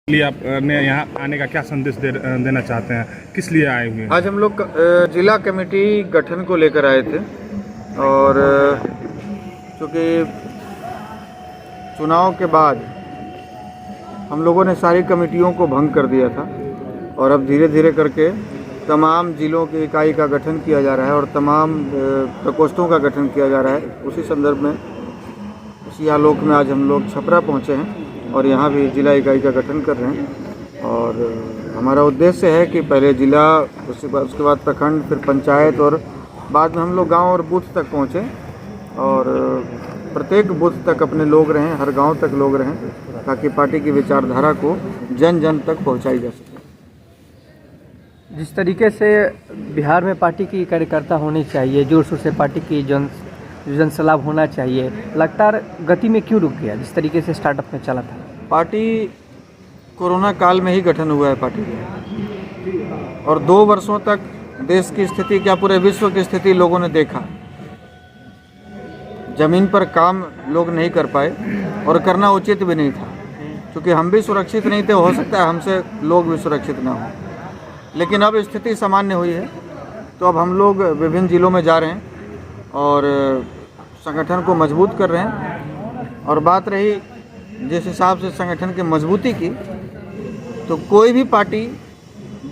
लिए आपने यहाँ आने का क्या संदेश देना चाहते हैं, किस लिए आए हुए हैं? आज हम लोग जिला कमेटी गठन को लेकर आए थे और चूँकि चुनाव के बाद हम लोगों ने सारी कमेटियों को भंग कर दिया था और अब धीरे धीरे करके तमाम जिलों की इकाई का गठन किया जा रहा है और तमाम प्रकोष्ठों का गठन किया जा रहा है। उसी संदर्भ में इसी आलोक में आज हम लोग छपरा पहुँचे हैं और यहाँ भी जिला इकाई का गठन कर रहे हैं। और हमारा उद्देश्य है कि पहले जिला, उसके बाद प्रखंड, फिर पंचायत और बाद में हम लोग गांव और बूथ तक पहुँचे और प्रत्येक बूथ तक अपने लोग रहें, हर गांव तक लोग रहें, ताकि पार्टी की विचारधारा को जन जन तक पहुँचाई जा सके। जिस तरीके से बिहार में पार्टी की कार्यकर्ता होनी चाहिए, जोर शोर से पार्टी की जनसलाभ होना चाहिए, लगातार गति में क्यों रुक गया जिस तरीके से स्टार्टअप में चला था? पार्टी कोरोना काल में ही गठन हुआ है पार्टी का और 2 वर्षों तक देश की स्थिति, क्या पूरे विश्व की स्थिति लोगों ने देखा। जमीन पर काम लोग नहीं कर पाए और करना उचित भी नहीं था, क्योंकि हम भी सुरक्षित नहीं थे। हो सकता है हमसे लोग भी सुरक्षित ना हो, लेकिन अब स्थिति सामान्य हुई है तो अब हम लोग विभिन्न जिलों में जा रहे हैं और संगठन को मजबूत कर रहे हैं। और बात रही जिस हिसाब से संगठन की मजबूती की, तो कोई भी पार्टी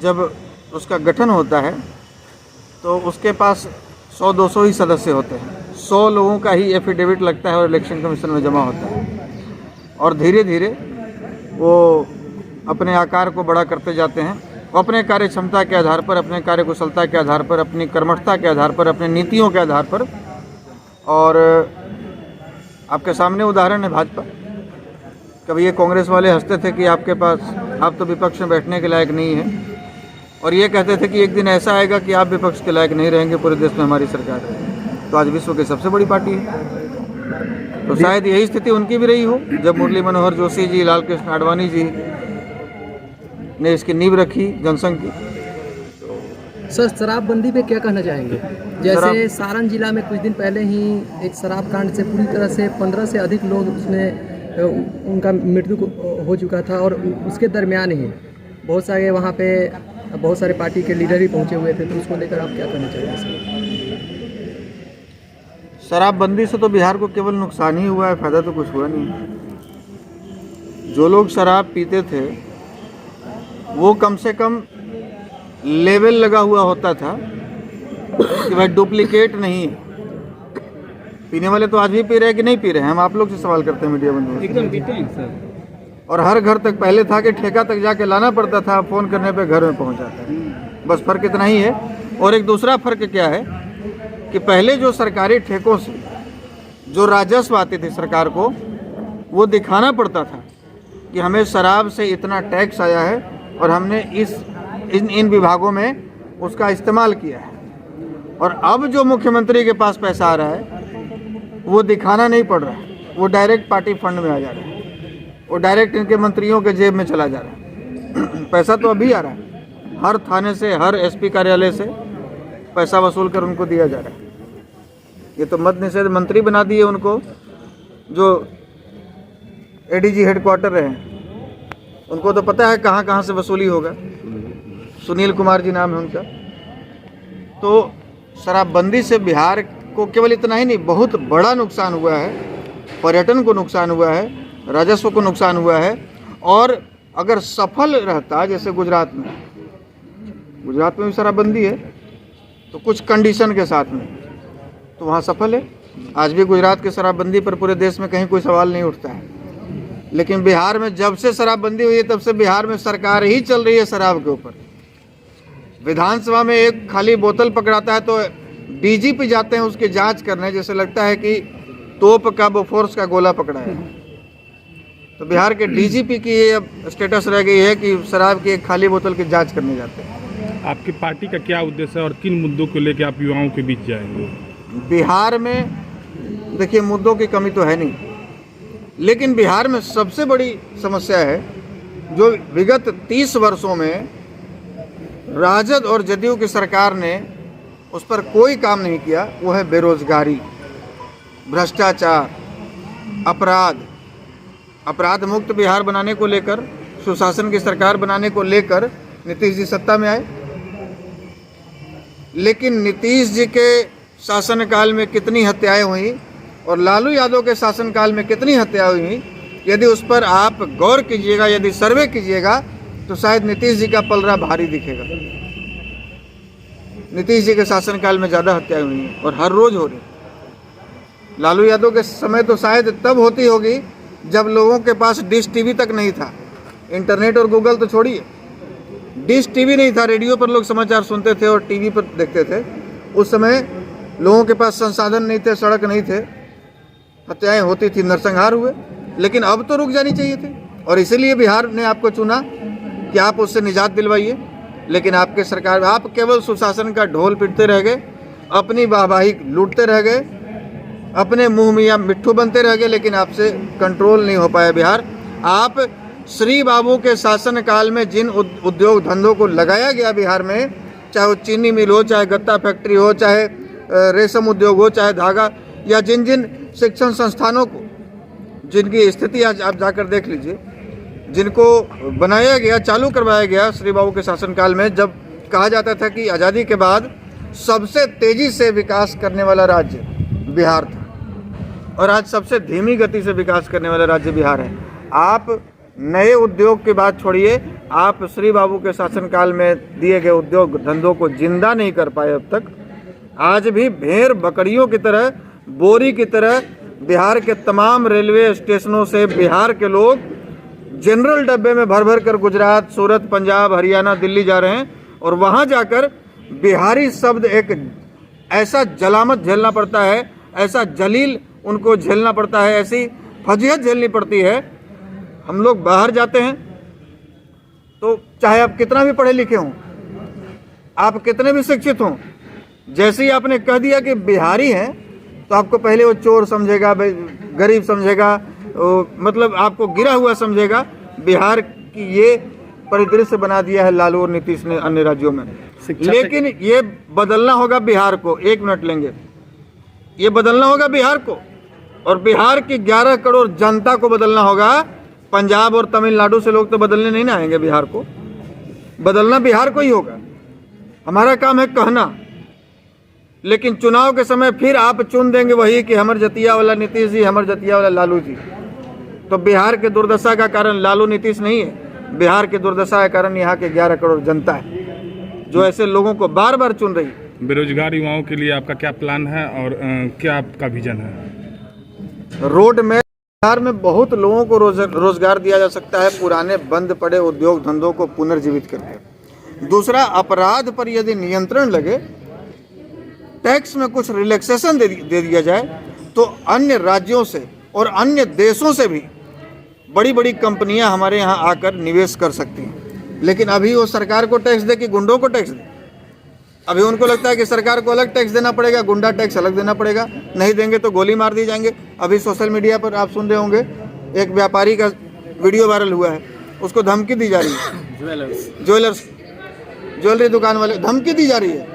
जब उसका गठन होता है तो उसके पास 100-200 ही सदस्य होते हैं। 100 लोगों का ही एफिडेविट लगता है और इलेक्शन कमीशन में जमा होता है और धीरे धीरे वो अपने आकार को बड़ा करते जाते हैं। अपने कार्य क्षमता के आधार पर, अपने कार्य कुशलता के आधार पर, अपनी कर्मठता के आधार पर, अपनी नीतियों के आधार पर। और आपके सामने उदाहरण है भाजपा। कभी ये कांग्रेस वाले हंसते थे कि आपके पास, आप तो विपक्ष में बैठने के लायक नहीं हैं, और ये कहते थे कि एक दिन ऐसा आएगा कि आप विपक्ष के लायक नहीं रहेंगे, पूरे देश में हमारी सरकार है। तो आज विश्व की सबसे बड़ी पार्टी है। तो शायद यही स्थिति उनकी भी रही हो जब मुरली मनोहर जोशी जी, लाल कृष्ण आडवाणी जी ने इसकी नींव रखी जनसंघ की। सर, शराबबंदी पे क्या कहना चाहेंगे? जैसे सारण जिला में कुछ दिन पहले ही एक शराब कांड से पूरी तरह से 15 से अधिक लोग उसमें उनका मृत्यु हो चुका था और उसके दरमियान ही बहुत सारे वहाँ पे बहुत सारे पार्टी के लीडर ही पहुँचे हुए थे, तो उसको लेकर आप क्या कहना चाहेंगे सर? शराबबंदी से तो बिहार को केवल नुकसान ही हुआ है, फायदा तो कुछ हुआ नहीं। जो लोग शराब पीते थे वो कम से कम लेवल लगा हुआ होता था कि भाई डुप्लीकेट नहीं है। पीने वाले तो आज भी पी रहे हैं कि नहीं पी रहे हैं, हम आप लोग से सवाल करते हैं मीडिया बंधुओं। एकदम पीते हैं सर। और हर घर तक पहले था कि ठेका तक जाके लाना पड़ता था, फ़ोन करने पे घर में पहुंच जाता है। बस फ़र्क इतना ही है। और एक दूसरा फ़र्क क्या है कि पहले जो सरकारी ठेकों से जो राजस्व आती थी सरकार को, वो दिखाना पड़ता था कि हमें शराब से इतना टैक्स आया है और हमने इन विभागों में उसका इस्तेमाल किया है। और अब जो मुख्यमंत्री के पास पैसा आ रहा है वो दिखाना नहीं पड़ रहा है, वो डायरेक्ट पार्टी फंड में आ जा रहा है, वो डायरेक्ट इनके मंत्रियों के जेब में चला जा रहा है। पैसा तो अभी आ रहा है, हर थाने से, हर एसपी कार्यालय से पैसा वसूल कर उनको दिया जा रहा है। ये तो मद्य निषेध मंत्री बना दिए उनको, जो एडीजी हेडक्वार्टर रहे हैं। उनको तो पता है कहाँ कहाँ से वसूली होगा। सुनील कुमार जी नाम है उनका। तो शराबबंदी से बिहार को केवल इतना ही नहीं, बहुत बड़ा नुकसान हुआ है। पर्यटन को नुकसान हुआ है, राजस्व को नुकसान हुआ है। और अगर सफल रहता, जैसे गुजरात में भी शराबबंदी है तो कुछ कंडीशन के साथ में, तो वहाँ सफल है। आज भी गुजरात की शराबबंदी पर पूरे देश में कहीं कोई सवाल नहीं उठता है। लेकिन बिहार में जब से शराबबंदी हुई है तब से बिहार में सरकार ही चल रही है शराब के ऊपर। विधानसभा में एक खाली बोतल पकड़ाता है तो डीजीपी जाते हैं उसकी जांच करने, जैसे लगता है कि तोप का, बोफोर्स का गोला पकड़ा है। तो बिहार के डीजीपी की ये अब स्टेटस रह गई है कि शराब की एक खाली बोतल की जांच करने जाते हैं। आपकी पार्टी का क्या उद्देश्य है और किन मुद्दों को लेकर आप युवाओं के बीच जाएंगे? बिहार में देखिए, मुद्दों की कमी तो है नहीं, लेकिन बिहार में सबसे बड़ी समस्या है जो विगत 30 वर्षों में राजद और जदयू की सरकार ने उस पर कोई काम नहीं किया, वो है बेरोजगारी, भ्रष्टाचार, अपराध मुक्त बिहार बनाने को लेकर सुशासन की सरकार बनाने को लेकर नीतीश जी सत्ता में आए, लेकिन नीतीश जी के शासनकाल में कितनी हत्याएं हुई और लालू यादव के शासनकाल में कितनी हत्याएं हुई, यदि उस पर आप गौर कीजिएगा, यदि सर्वे कीजिएगा, तो शायद नीतीश जी का पलड़ा भारी दिखेगा। नीतीश जी के शासनकाल में ज़्यादा हत्याएं हुई हैं और हर रोज़ हो रही। लालू यादव के समय तो शायद तब होती होगी जब लोगों के पास डिश टीवी तक नहीं था, इंटरनेट और गूगल तो छोड़िए, डिश टीवी नहीं था, रेडियो पर लोग समाचार सुनते थे और टीवी पर देखते थे। उस समय लोगों के पास संसाधन नहीं थे, सड़क नहीं थे, हत्याएं होती थी, नरसंहार हुए। लेकिन अब तो रुक जानी चाहिए थी और इसीलिए बिहार ने आपको चुना कि आप उससे निजात दिलवाइए। लेकिन आपके सरकार, आप केवल सुशासन का ढोल पीटते रह गए, अपनी वाहवाही लूटते रह गए, अपने मुंह मियां मिट्ठू बनते रह गए, लेकिन आपसे कंट्रोल नहीं हो पाया बिहार। आप श्री बाबू के शासनकाल में जिन उद्योग धंधों को लगाया गया बिहार में, चाहे वो चीनी मिल हो, चाहे गत्ता फैक्ट्री हो, चाहे रेशम उद्योग हो, चाहे धागा, या जिन जिन शिक्षण संस्थानों को, जिनकी स्थिति आज आप जाकर देख लीजिए, जिनको बनाया गया, चालू करवाया गया श्री बाबू के शासनकाल में, जब कहा जाता था कि आज़ादी के बाद सबसे तेज़ी से विकास करने वाला राज्य बिहार था, और आज सबसे धीमी गति से विकास करने वाला राज्य बिहार है। आप नए उद्योग की बात छोड़िए, आप श्री बाबू के शासनकाल में दिए गए उद्योग धंधों को जिंदा नहीं कर पाए अब तक। आज भी भेड़ बकरियों की तरह, बोरी की तरह बिहार के तमाम रेलवे स्टेशनों से बिहार के लोग जनरल डब्बे में भर भर कर गुजरात, सूरत, पंजाब, हरियाणा, दिल्ली जा रहे हैं, और वहाँ जाकर बिहारी शब्द एक ऐसा जलामत झेलना पड़ता है, ऐसा जलील उनको झेलना पड़ता है, ऐसी फजीहत झेलनी पड़ती है। हम लोग बाहर जाते हैं तो चाहे आप कितना भी पढ़े लिखे हों, आप कितने भी शिक्षित हों, जैसे ही आपने कह दिया कि बिहारी हैं तो आपको पहले वो चोर समझेगा, गरीब समझेगा, मतलब आपको गिरा हुआ समझेगा। बिहार की ये परिदृश्य बना दिया है लालू और नीतीश ने अन्य राज्यों में। लेकिन ये बदलना होगा बिहार को। 1 मिनट लेंगे, ये बदलना होगा बिहार को, और बिहार की 11 करोड़ जनता को बदलना होगा। पंजाब और तमिलनाडु से लोग तो बदलने नहीं ना आएंगे, बिहार को बदलना बिहार को ही होगा। हमारा काम है कहना, लेकिन चुनाव के समय फिर आप चुन देंगे वही कि हमर जतिया वाला नीतीश जी, हमर जतिया वाला लालू जी। तो बिहार के दुर्दशा का कारण लालू नीतीश नहीं है, बिहार की दुर्दशा का कारण यहाँ के 11 करोड़ जनता है, जो ऐसे लोगों को बार बार चुन रही है। बेरोजगार युवाओं के लिए आपका क्या प्लान है और क्या आपका विजन है? रोड में बिहार में बहुत लोगों को रोजगार दिया जा सकता है, पुराने बंद पड़े उद्योग धंधों को पुनर्जीवित करके। दूसरा, अपराध पर यदि नियंत्रण लगे, टैक्स में कुछ रिलैक्सेशन दे दिया जाए, तो अन्य राज्यों से और अन्य देशों से भी बड़ी बड़ी कंपनियां हमारे यहाँ आकर निवेश कर सकती हैं। लेकिन अभी वो सरकार को टैक्स दे कि गुंडों को टैक्स दे? अभी उनको लगता है कि सरकार को अलग टैक्स देना पड़ेगा, गुंडा टैक्स अलग देना पड़ेगा, नहीं देंगे तो गोली मार दी जाएंगे। अभी सोशल मीडिया पर आप सुन रहे होंगे, एक व्यापारी का वीडियो वायरल हुआ है, उसको धमकी दी जा रही है, ज्वेलरी दुकान वाले धमकी दी जा रही है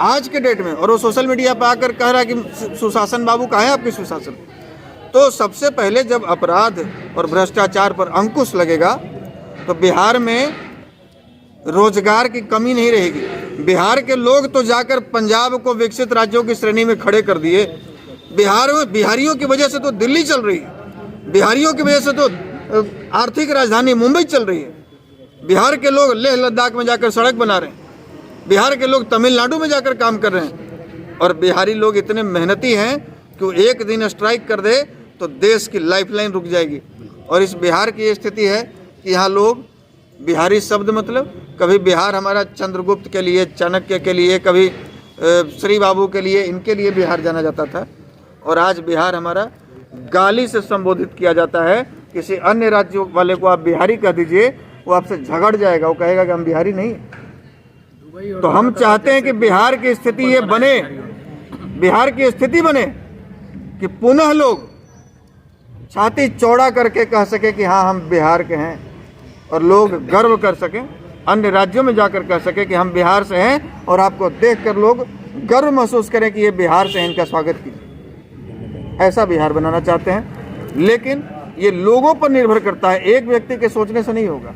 आज के डेट में, और वो सोशल मीडिया पर आकर कह रहा है कि सुशासन बाबू कहाँ है आपकी सुशासन। तो सबसे पहले जब अपराध और भ्रष्टाचार पर अंकुश लगेगा तो बिहार में रोजगार की कमी नहीं रहेगी। बिहार के लोग तो जाकर पंजाब को विकसित राज्यों की श्रेणी में खड़े कर दिए। बिहारियों की वजह से तो दिल्ली चल रही है, बिहारियों की वजह से तो आर्थिक राजधानी मुंबई चल रही है। बिहार के लोग लेह लद्दाख में जाकर सड़क बना रहे हैं, बिहार के लोग तमिलनाडु में जाकर काम कर रहे हैं, और बिहारी लोग इतने मेहनती हैं कि वो एक दिन स्ट्राइक कर दे तो देश की लाइफलाइन रुक जाएगी। और इस बिहार की ये स्थिति है कि यहाँ लोग, बिहारी शब्द मतलब कभी बिहार हमारा चंद्रगुप्त के लिए, चाणक्य के लिए, कभी श्री बाबू के लिए, इनके लिए बिहार जाना जाता था, और आज बिहार हमारा गाली से संबोधित किया जाता है। किसी अन्य राज्यों वाले को आप बिहारी कह दीजिए, वो आपसे झगड़ जाएगा, वो कहेगा कि हम बिहारी नहीं। तो हम चाहते हैं कि बिहार की स्थिति ये बने, बिहार की स्थिति बने कि पुनः लोग छाती चौड़ा करके कह सके कि हाँ हम बिहार के हैं, और लोग गर्व कर सकें, अन्य राज्यों में जाकर कह सके कि हम बिहार से हैं, और आपको देखकर लोग गर्व महसूस करें कि ये बिहार से हैं, इनका स्वागत कीजिए। ऐसा बिहार बनाना चाहते हैं। लेकिन ये लोगों पर निर्भर करता है, एक व्यक्ति के सोचने से नहीं होगा।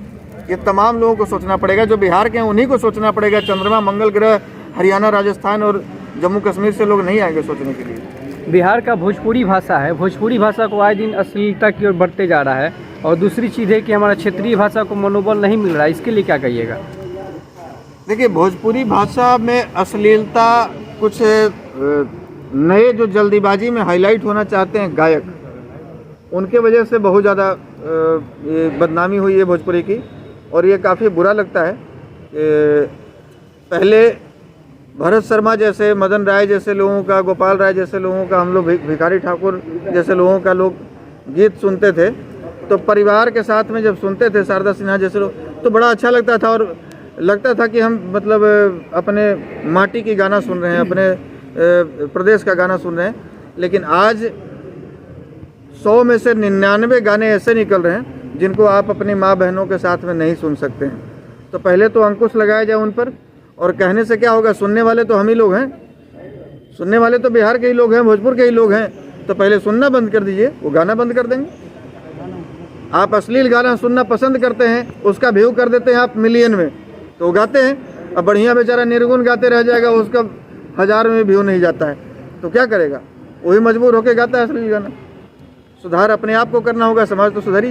ये तमाम लोगों को सोचना पड़ेगा, जो बिहार के हैं उन्हीं को सोचना पड़ेगा। चंद्रमा, मंगल ग्रह, हरियाणा, राजस्थान और जम्मू कश्मीर से लोग नहीं आएंगे सोचने के लिए। बिहार का भोजपुरी भाषा है, भोजपुरी भाषा को आए दिन अश्लीलता की ओर बढ़ते जा रहा है, और दूसरी चीज़ है कि हमारा क्षेत्रीय भाषा को मनोबल नहीं मिल रहा है, इसके लिए क्या कहिएगा? देखिए, भोजपुरी भाषा में अश्लीलता कुछ नए जो जल्दीबाजी में हाईलाइट होना चाहते हैं गायक, उनके वजह से बहुत ज़्यादा ये बदनामी हुई है भोजपुरी की, और ये काफ़ी बुरा लगता है। पहले भरत शर्मा जैसे, मदन राय जैसे लोगों का, गोपाल राय जैसे लोगों का, हम लोग भिखारी ठाकुर जैसे लोगों का लोग गीत सुनते थे, तो परिवार के साथ में जब सुनते थे, शारदा सिन्हा जैसे लोग, तो बड़ा अच्छा लगता था, और लगता था कि हम मतलब अपने माटी की गाना सुन रहे हैं, अपने प्रदेश का गाना सुन रहे हैं। लेकिन आज 100 में से 99 गाने ऐसे निकल रहे हैं जिनको आप अपनी माँ बहनों के साथ में नहीं सुन सकते हैं। तो पहले तो अंकुश लगाया जाए उन पर, और कहने से क्या होगा, सुनने वाले तो हम ही लोग हैं, सुनने वाले तो बिहार के ही लोग हैं, भोजपुर के ही लोग हैं। तो पहले सुनना बंद कर दीजिए, वो गाना बंद कर देंगे। आप अश्लील गाना सुनना पसंद करते हैं, उसका व्यू कर देते हैं आप मिलियन में, तो गाते हैं। अब बढ़िया बेचारा निर्गुण गाते रह जाएगा, उसका 1000 में व्यू नहीं जाता है, तो क्या करेगा? वही मजबूर होकर गाता है अश्लील गाना। सुधार अपने आप को करना होगा, समाज तो सुधरी।